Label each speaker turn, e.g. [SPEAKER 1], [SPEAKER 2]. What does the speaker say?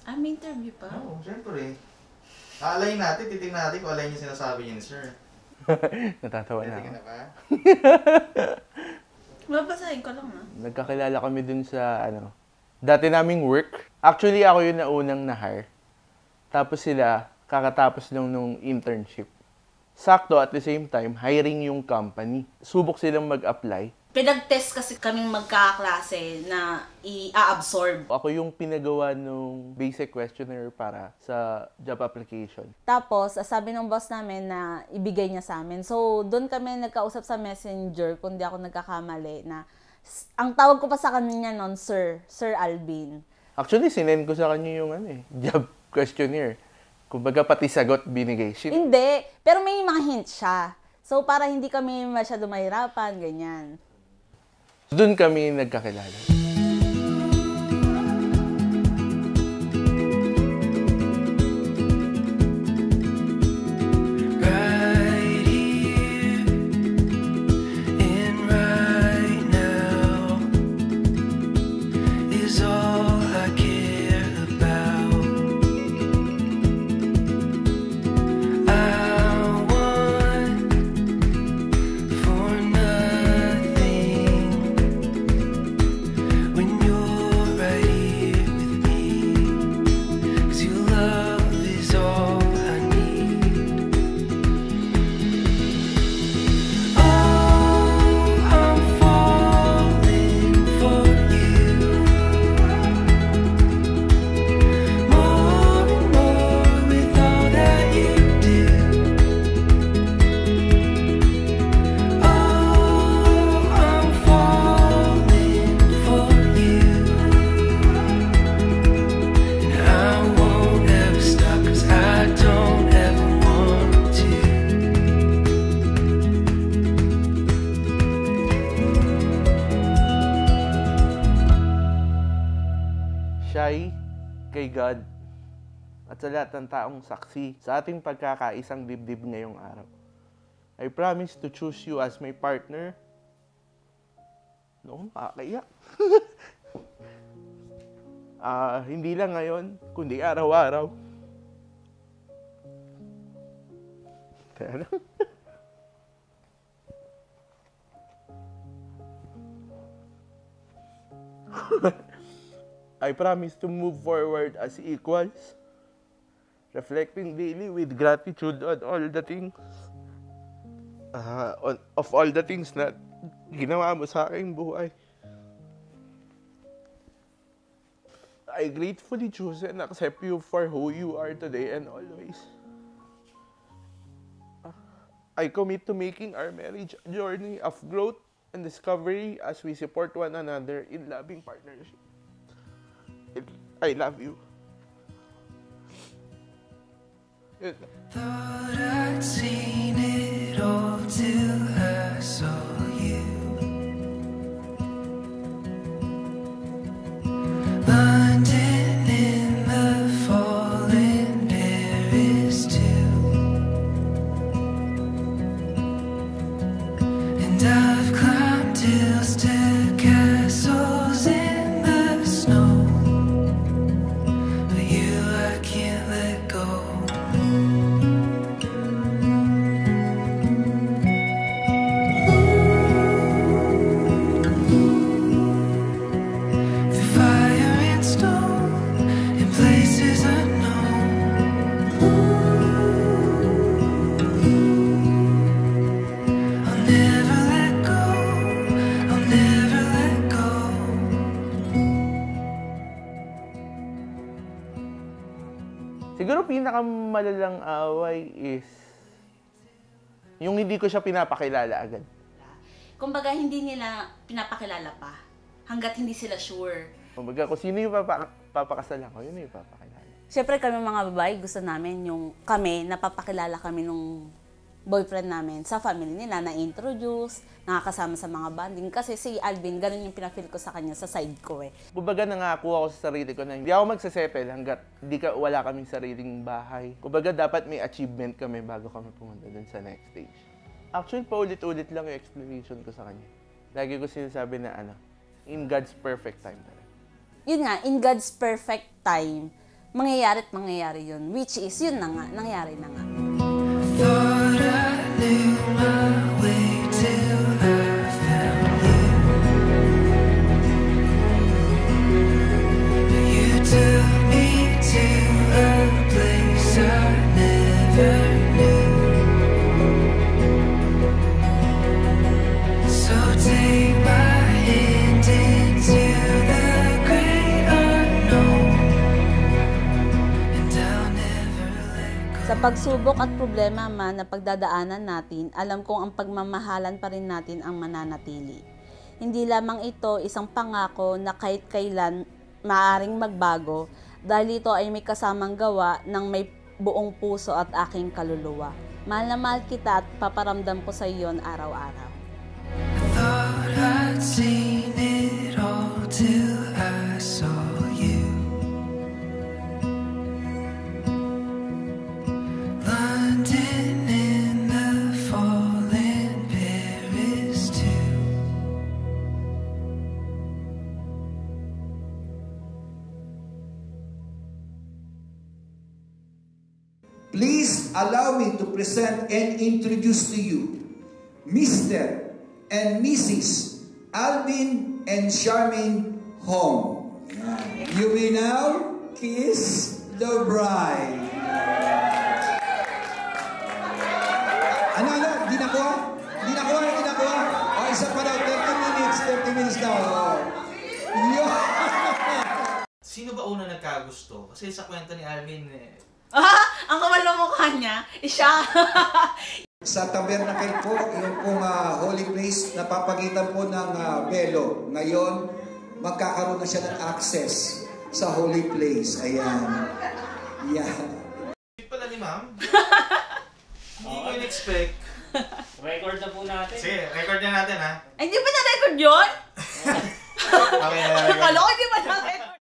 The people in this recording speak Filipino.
[SPEAKER 1] Ah, may interview pa?
[SPEAKER 2] Oo, syempre. Aalayin natin, titignan natin kung alayin yung sinasabi niya ni sir.
[SPEAKER 3] Natatawa na ako.
[SPEAKER 2] Titignan na ba?
[SPEAKER 1] Babasahin ko lang
[SPEAKER 3] Nagkakilala kami dun sa, dati naming work. Actually, ako yung naunang na-hire. Tapos sila, kakatapos lang nung internship. Sakto, at the same time, hiring yung company. Subok silang mag-apply.
[SPEAKER 1] Pinag-test kasi kaming magkakaklase na i-absorb.
[SPEAKER 3] Ako yung pinagawa nung basic questionnaire para sa job application.
[SPEAKER 4] Tapos, sabi ng boss namin na ibigay niya sa amin. So, doon kami nagkausap sa messenger, kung di ako nagkakamali, na ang tawag ko pa sa kanya noon, Sir Alvin.
[SPEAKER 3] Actually, sinend ko sa kanya yung job questionnaire. Kumbaga, pati sagot binigay.
[SPEAKER 4] Hindi, pero may mga hint siya. So, para hindi kami masyado mahirapan, ganyan.
[SPEAKER 3] Doon kami nagkakilala. Siya'y kay God at sa lahat ng taong saksi sa ating pagkakaisang dibdib ngayong araw. I promise to choose you as my partner. No, makakaiyak. Hindi lang ngayon, kundi araw-araw. Kaya lang. I promise to move forward as equals, reflecting daily with gratitude on all the things, of all the things na ginawa mo sa aking buhay. I gratefully choose and accept you for who you are today and always. I commit to making our marriage a journey of growth and discovery as we support one another in loving partnership. I love you.
[SPEAKER 5] Thought I'd seen it all till I saw you. London in the fall and Paris too. And I've climbed hills to castles in the snow. But you, I can't let go.
[SPEAKER 3] Siguro pinakamalalang away is yung hindi ko siya pinapakilala agad.
[SPEAKER 1] Kumbaga, hindi nila pinapakilala pa hanggat hindi sila sure.
[SPEAKER 3] Kumbaga, kung sino yung papakasalan ko, yun yung papakilala.
[SPEAKER 4] Siyempre kami mga babae, gusto namin yung napapakilala kami nung boyfriend namin sa family nila, na-introduce, nakakasama sa mga bonding. Kasi si Alvin, ganun yung pinafeel ko sa kanya sa side ko eh.
[SPEAKER 3] Kumbaga nangako ako sa sarili ko na hindi ako magsasettle hanggat wala kaming sariling bahay. Kumbaga dapat may achievement kami bago kami pumunta dun sa next stage. Actually, paulit-ulit lang yung explanation ko sa kanya. Lagi ko sinasabi na in God's perfect time talaga.
[SPEAKER 4] Yun nga, in God's perfect time, mangyayari yun. Which is, yun na nga, nangyari na nga.
[SPEAKER 5] Thought I knew my way till I found you. You took me to a place I never knew. So take my hand into the great unknown, and I'll never let go.
[SPEAKER 4] Sa pagsubok at problema man na pagdadaanan natin, alam kong ang pagmamahalan pa rin natin ang mananatili. Hindi lamang ito isang pangako na kahit kailan maaaring magbago, dahil ito ay may kasamang gawa ng may buong puso at aking kaluluwa. Mahal na mahal kita at paparamdam ko sa iyon araw-araw.
[SPEAKER 5] Thought I'd seen it all till I saw you. London in the fall and Paris too.
[SPEAKER 6] Please allow me to present and introduce to you Mr. and Mrs. Alvin and Charmaine Hong. You may now kiss the bride. Ano? Di nakuha? O, isa pa daw. 30 minutes daw.
[SPEAKER 2] Sino ba una nagkagusto? Kasi sa kwento ni Alvin,
[SPEAKER 1] Ang kamal ng mukha niya, siya.
[SPEAKER 6] Sa tabernacle po, yung pong holy place, napapagitan po ng belo. Ngayon, magkakaroon na siya ng access sa holy place. Ayan. Yan.
[SPEAKER 2] Sweet pala ni ma'am. Hindi ko in-expect.
[SPEAKER 7] Record na po natin.
[SPEAKER 2] Sige, record na natin ha.
[SPEAKER 1] Ay, hindi ba na-record yun?
[SPEAKER 2] Okay na record.
[SPEAKER 1] Akala ko hindi ba na-record?